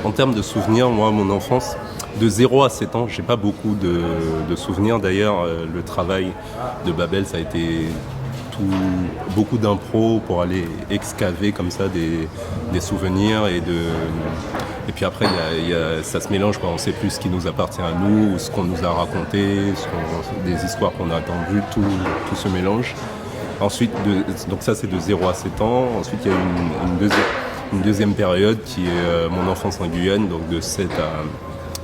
En termes de souvenirs, moi, mon enfance, de 0 à 7 ans, j'ai pas beaucoup de souvenirs. D'ailleurs, le travail de Babel, ça a été beaucoup d'impro pour aller excaver comme ça des souvenirs et puis après ça se mélange quoi. On sait plus ce qui nous appartient à nous, ce qu'on nous a raconté, des histoires qu'on a entendues, tout se mélange. Ensuite, donc ça c'est de 0 à 7 ans. Ensuite il y a une deuxième période qui est mon enfance en Guyane, donc de 7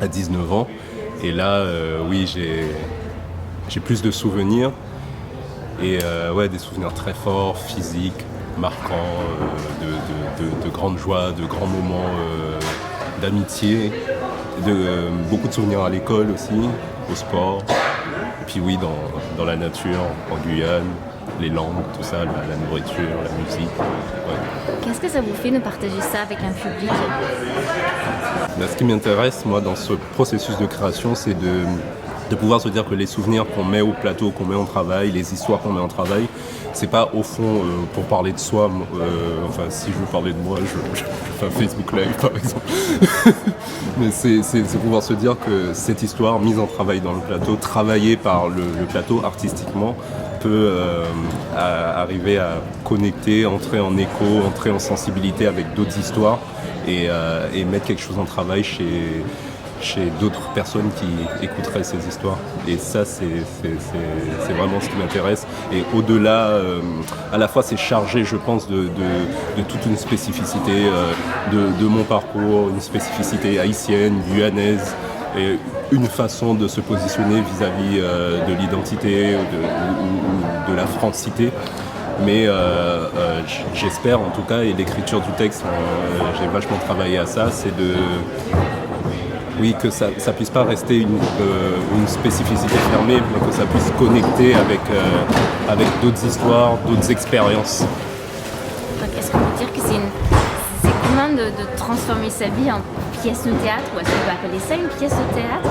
à 19 ans. Et là, oui, j'ai plus de souvenirs. Et des souvenirs très forts, physiques, marquants, de grandes joies, de grands moments d'amitié, beaucoup de souvenirs à l'école aussi, au sport. Et puis oui, dans la nature, en Guyane, les langues, tout ça, la nourriture, la musique. Ouais. Qu'est-ce que ça vous fait de partager ça avec un public ? Ce qui m'intéresse, moi, dans ce processus de création, c'est de pouvoir se dire que les souvenirs qu'on met au plateau, qu'on met en travail, les histoires qu'on met en travail, c'est pas au fond pour parler de soi. Enfin, si je veux parler de moi, je fais un Facebook Live par exemple. Mais c'est pouvoir se dire que cette histoire mise en travail dans le plateau, travaillée par le plateau artistiquement, peut arriver à connecter, entrer en écho, entrer en sensibilité avec d'autres histoires et mettre quelque chose en travail chez d'autres personnes qui écouteraient ces histoires. Et ça, c'est vraiment ce qui m'intéresse. Et au-delà, à la fois, c'est chargé, je pense, de toute une spécificité de mon parcours, une spécificité haïtienne, guyanaise, et une façon de se positionner vis-à-vis de l'identité ou de la francité. Mais j'espère, en tout cas, et l'écriture du texte, j'ai vachement travaillé à ça, c'est que ça puisse pas rester une spécificité fermée, mais que ça puisse connecter avec d'autres histoires, d'autres expériences. Donc, est-ce qu'on peut dire que c'est commun de transformer sa vie en pièce de théâtre, ou est-ce qu'on peut appeler ça une pièce de théâtre ?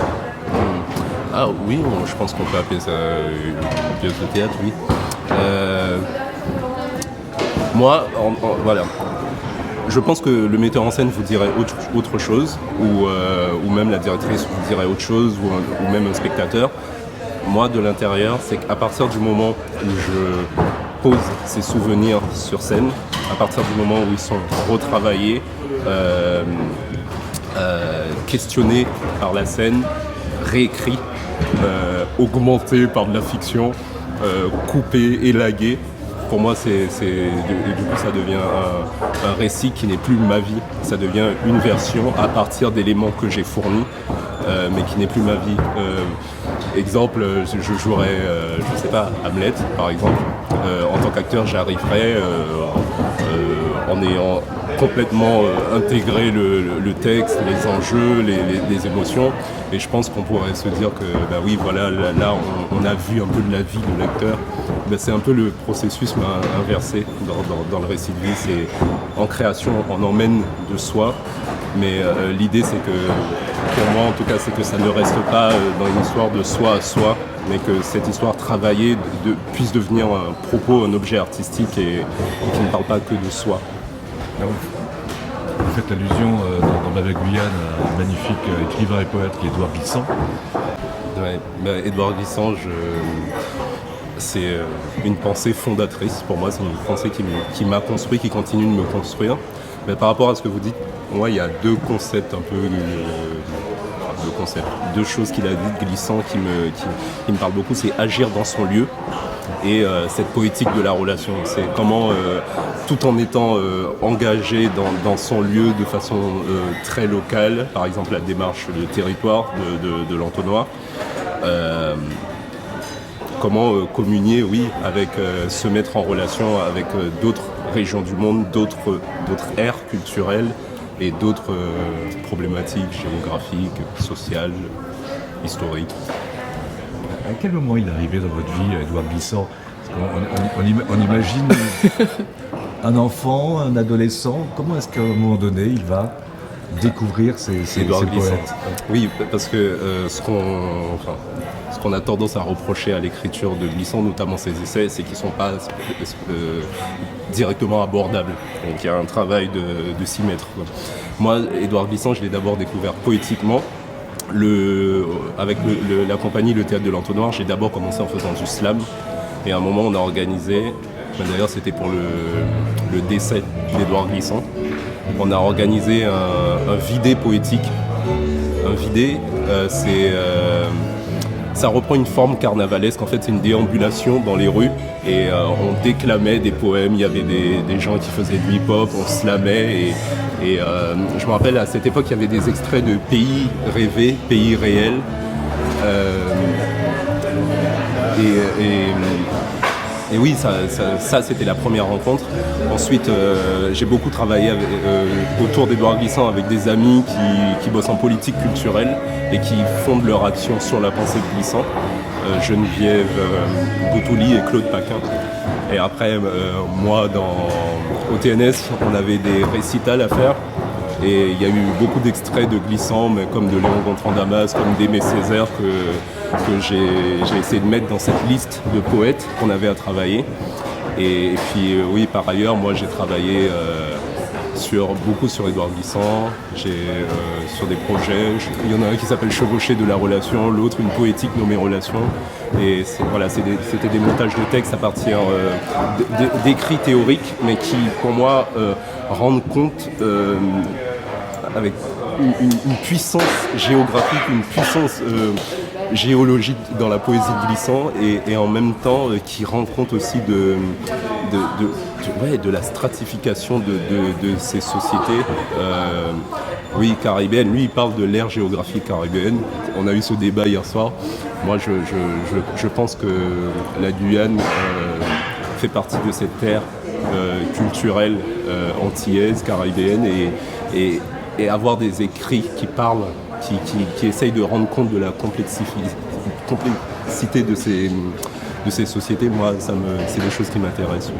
Ah oui, je pense qu'on peut appeler ça une pièce de théâtre, oui. Moi, voilà. Je pense que le metteur en scène vous dirait autre chose, ou même la directrice vous dirait autre chose, ou même un spectateur. Moi, de l'intérieur, c'est qu'à partir du moment où je pose ces souvenirs sur scène, à partir du moment où ils sont retravaillés, questionnés par la scène, réécrits, augmentés par de la fiction, coupés, élagués, pour moi, du coup, ça devient un récit qui n'est plus ma vie. Ça devient une version à partir d'éléments que j'ai fournis, mais qui n'est plus ma vie. Exemple, je jouerais, je sais pas, Hamlet, par exemple. En tant qu'acteur, j'arriverais en ayant complètement intégré le texte, les enjeux, les émotions. Et je pense qu'on pourrait se dire que, oui, voilà, là, on a vu un peu de la vie de l'acteur. C'est un peu le processus inversé dans le récit de vie. C'est en création, on emmène de soi, mais l'idée c'est que, pour moi en tout cas, c'est que ça ne reste pas dans une histoire de soi à soi, mais que cette histoire travaillée puisse devenir un propos, un objet artistique et qui ne parle pas que de soi. Vous faites allusion dans Babel Guyane à un magnifique écrivain et poète qui est Édouard Glissant. Ouais, Édouard Glissant, c'est une pensée fondatrice pour moi, c'est une pensée qui m'a construit, qui continue de me construire. Mais par rapport à ce que vous dites, moi il y a deux concepts deux choses qu'il a dites, Glissant, qui me parlent beaucoup, c'est agir dans son lieu et cette poétique de la relation. C'est comment, tout en étant engagé dans son lieu de façon très locale, par exemple la démarche de territoire de l'entonnoir, comment communier, oui, avec se mettre en relation avec d'autres régions du monde, d'autres aires culturelles et d'autres problématiques géographiques, sociales, historiques. À quel moment il est arrivé dans votre vie, Édouard Glissant ? On imagine un enfant, un adolescent. Comment est-ce qu'à un moment donné, il va découvrir ces poètes ? Oui, parce que ce qu'on a tendance à reprocher à l'écriture de Glissant, notamment ses essais, c'est qu'ils ne sont pas directement abordable. Donc il y a un travail de s'y mettre, quoi. Moi, Édouard Glissant, je l'ai d'abord découvert poétiquement. Avec la compagnie Le Théâtre de l'Entonnoir, j'ai d'abord commencé en faisant du slam. Et à un moment, on a organisé, d'ailleurs c'était pour le décès d'Édouard Glissant, on a organisé un vidé poétique. Un vidé, ça reprend une forme carnavalesque. En fait, c'est une déambulation dans les rues et on déclamait des poèmes. Il y avait des gens qui faisaient du hip-hop, on slamait et je me rappelle à cette époque, il y avait des extraits de Pays rêvés, Pays réels. Et oui, ça c'était la première rencontre. Ensuite, j'ai beaucoup travaillé autour d'Édouard Glissant avec des amis qui bossent en politique culturelle et qui fondent leur action sur la pensée de Glissant. Geneviève Boutouli et Claude Paquin. Et après, moi, au TNS, on avait des récitals à faire. Et il y a eu beaucoup d'extraits de Glissant, mais comme de Léon Gontran-Damas, comme d'Aimé Césaire, que j'ai essayé de mettre dans cette liste de poètes qu'on avait à travailler. Et puis oui, par ailleurs, moi j'ai travaillé beaucoup sur Édouard Glissant, sur des projets. Il y en a un qui s'appelle Chevauché de la relation, l'autre une poétique nommée Relation. Et c'était des montages de textes à partir d'écrits théoriques, mais qui pour moi rendent compte avec une puissance géographique, une puissance géologique dans la poésie de Glissant et en même temps qui rend compte aussi de la stratification de ces sociétés caribéennes. Lui, il parle de l'ère géographique caribéenne. On a eu ce débat hier soir. Moi, je pense que la Guyane fait partie de cette ère culturelle antillaise, caribéenne et avoir des écrits qui parlent, qui essayent de rendre compte de la complexité de ces sociétés, moi, c'est des choses qui m'intéressent.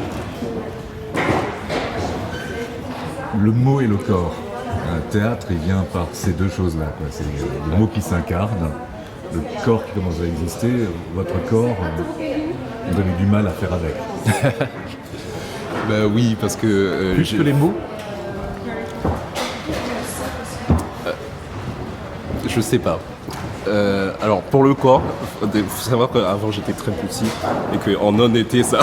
Le mot et le corps. Un théâtre, il vient par ces deux choses-là, quoi. C'est le mot qui s'incarne, le corps qui commence à exister. Votre corps, vous avez du mal à faire avec. Ben oui, parce que... Plus que les mots. Je sais pas. Alors pour le corps, il faut savoir qu'avant j'étais très petit et qu'en non-été ça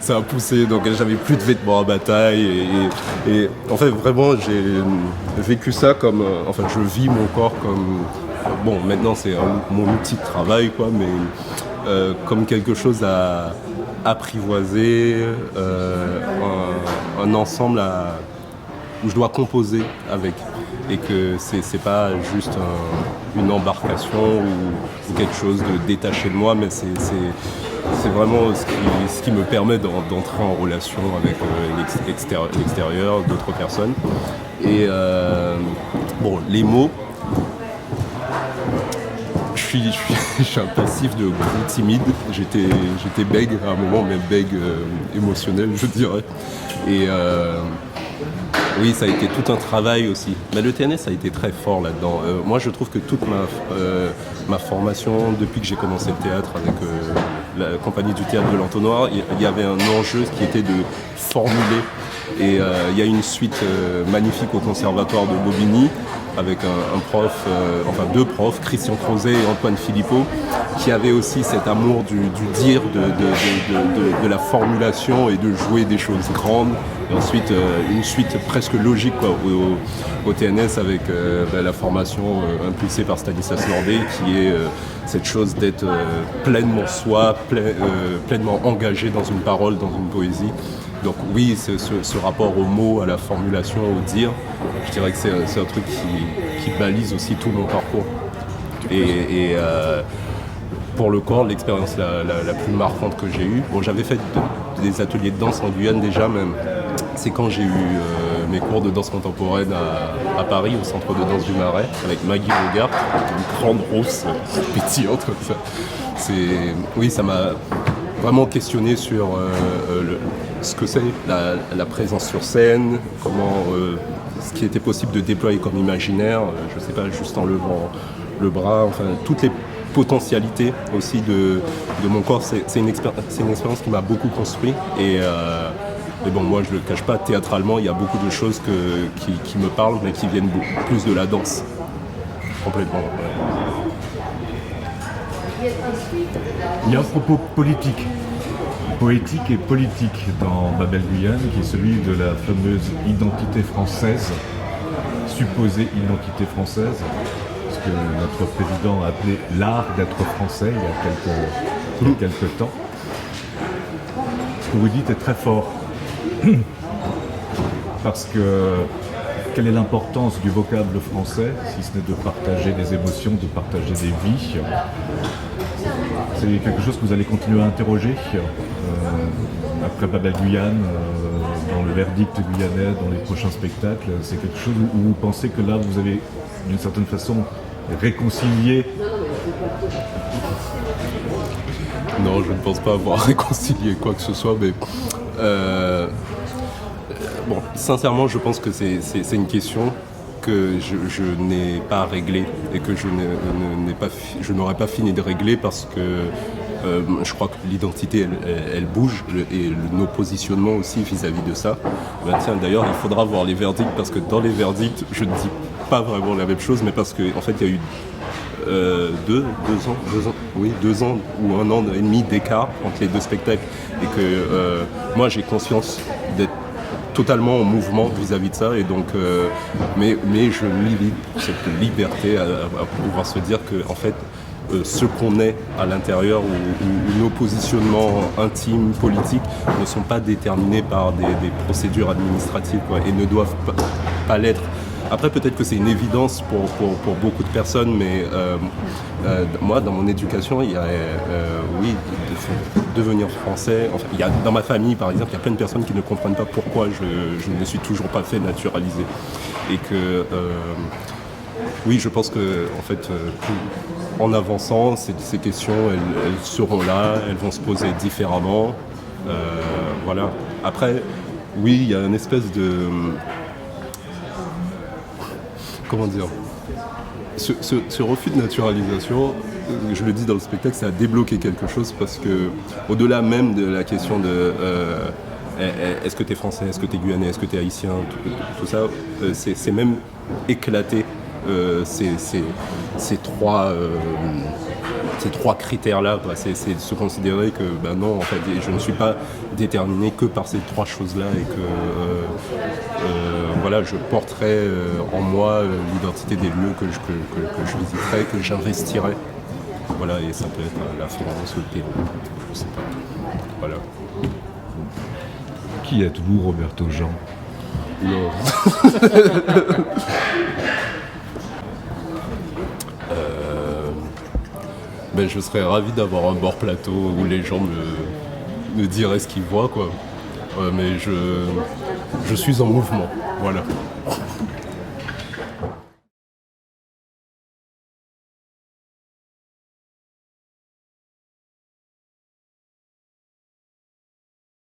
a poussé, donc j'avais plus de vêtements à bataille et en fait vraiment j'ai vécu ça comme, je vis mon corps comme, bon maintenant c'est mon outil de travail quoi, mais comme quelque chose à apprivoiser, un ensemble où je dois composer avec. Et que c'est pas juste une embarcation ou quelque chose de détaché de moi, mais c'est vraiment ce qui me permet d'entrer en relation avec l'extérieur, d'autres personnes. Et les mots, je suis un passif de gros timide. J'étais bègue à un moment, mais bègue émotionnel, je dirais. Et oui, ça a été tout un travail aussi. Mais le TNS a été très fort là-dedans. Moi, je trouve que toute ma formation, depuis que j'ai commencé le théâtre avec la compagnie du Théâtre de l'Entonnoir, il y avait un enjeu qui était de formuler. Et il y a une suite magnifique au Conservatoire de Bobigny avec un prof, deux profs, Christian Crozet et Antoine Philippot, qui avaient aussi cet amour du dire, de la formulation et de jouer des choses grandes. Et ensuite, une suite presque logique quoi, au TNS avec la formation impulsée par Stanislas Nordet, qui est cette chose d'être pleinement soi, pleinement engagé dans une parole, dans une poésie. Donc oui, ce rapport au mot, à la formulation, au dire, je dirais que c'est un truc qui balise aussi tout mon parcours. Et pour le corps, l'expérience la plus marquante que j'ai eue, j'avais fait des ateliers de danse en Guyane déjà même. C'est quand j'ai eu mes cours de danse contemporaine à Paris, au Centre de danse du Marais, avec Maggie Bogart, une grande rousse pétillante comme ça. Oui, ça m'a vraiment questionné sur ce que c'est la présence sur scène, ce qui était possible de déployer comme imaginaire, je sais pas, juste en levant le bras, toutes les potentialités aussi de mon corps. C'est une expérience qui m'a beaucoup construit et Mais bon, moi je le cache pas, théâtralement, il y a beaucoup de choses qui me parlent, mais qui viennent plus de la danse. Complètement. Ouais. Il y a un propos politique, poétique et politique dans Babel Guyane, qui est celui de la fameuse identité française, supposée identité française, ce que notre président a appelé l'art d'être français il y a quelques temps. Ce que vous dites est très fort. Parce que quelle est l'importance du vocable français, si ce n'est de partager des émotions, de partager des vies? C'est quelque chose que vous allez continuer à interroger après Babel Guyane, dans le verdict guyanais, dans les prochains spectacles. C'est quelque chose où vous pensez que là, vous avez d'une certaine façon réconcilié? Non, je ne pense pas avoir réconcilié quoi que ce soit, mais bon, sincèrement, je pense que c'est une question que je n'ai pas réglée et que je n'aurais pas fini de régler parce que je crois que l'identité, elle bouge et nos positionnements aussi vis-à-vis de ça. Ben tiens, d'ailleurs, il faudra voir les verdicts parce que dans les verdicts, je ne dis pas vraiment la même chose, mais parce qu'en fait, il y a eu 2 ans ou 1 an et demi d'écart entre les deux spectacles et que moi j'ai conscience d'être totalement en mouvement vis-à-vis de ça et donc mais je milite pour cette liberté à pouvoir se dire que en fait ce qu'on est à l'intérieur ou nos positionnements intimes, politiques ne sont pas déterminés par des procédures administratives quoi, et ne doivent pas l'être. Après, peut-être que c'est une évidence pour beaucoup de personnes, mais moi, dans mon éducation, il y a, oui, devenir français. Enfin, dans ma famille, par exemple, il y a plein de personnes qui ne comprennent pas pourquoi je ne me suis toujours pas fait naturaliser. Et que, oui, je pense que, en fait, en avançant, ces questions, elles seront là, elles vont se poser différemment. Voilà. Après, oui, il y a une espèce de... Comment dire, ce refus de naturalisation, je le dis dans le spectacle, ça a débloqué quelque chose parce que, au-delà même de la question de est-ce que tu es français, est-ce que tu es guyanais, est-ce que tu es haïtien, tout ça, c'est même éclaté ces trois critères-là. C'est de se considérer que ben non, en fait, je ne suis pas déterminé que par ces 3 choses-là et que voilà, je porterai en moi l'identité des lieux que je visiterai, que j'investirai. Voilà, et ça peut être la France ou le Pérou, je sais pas. Voilà. Qui êtes-vous, Roberto Jean? Non. Ben, je serais ravi d'avoir un bord plateau où les gens me diraient ce qu'ils voient, quoi. Mais je suis en mouvement, voilà.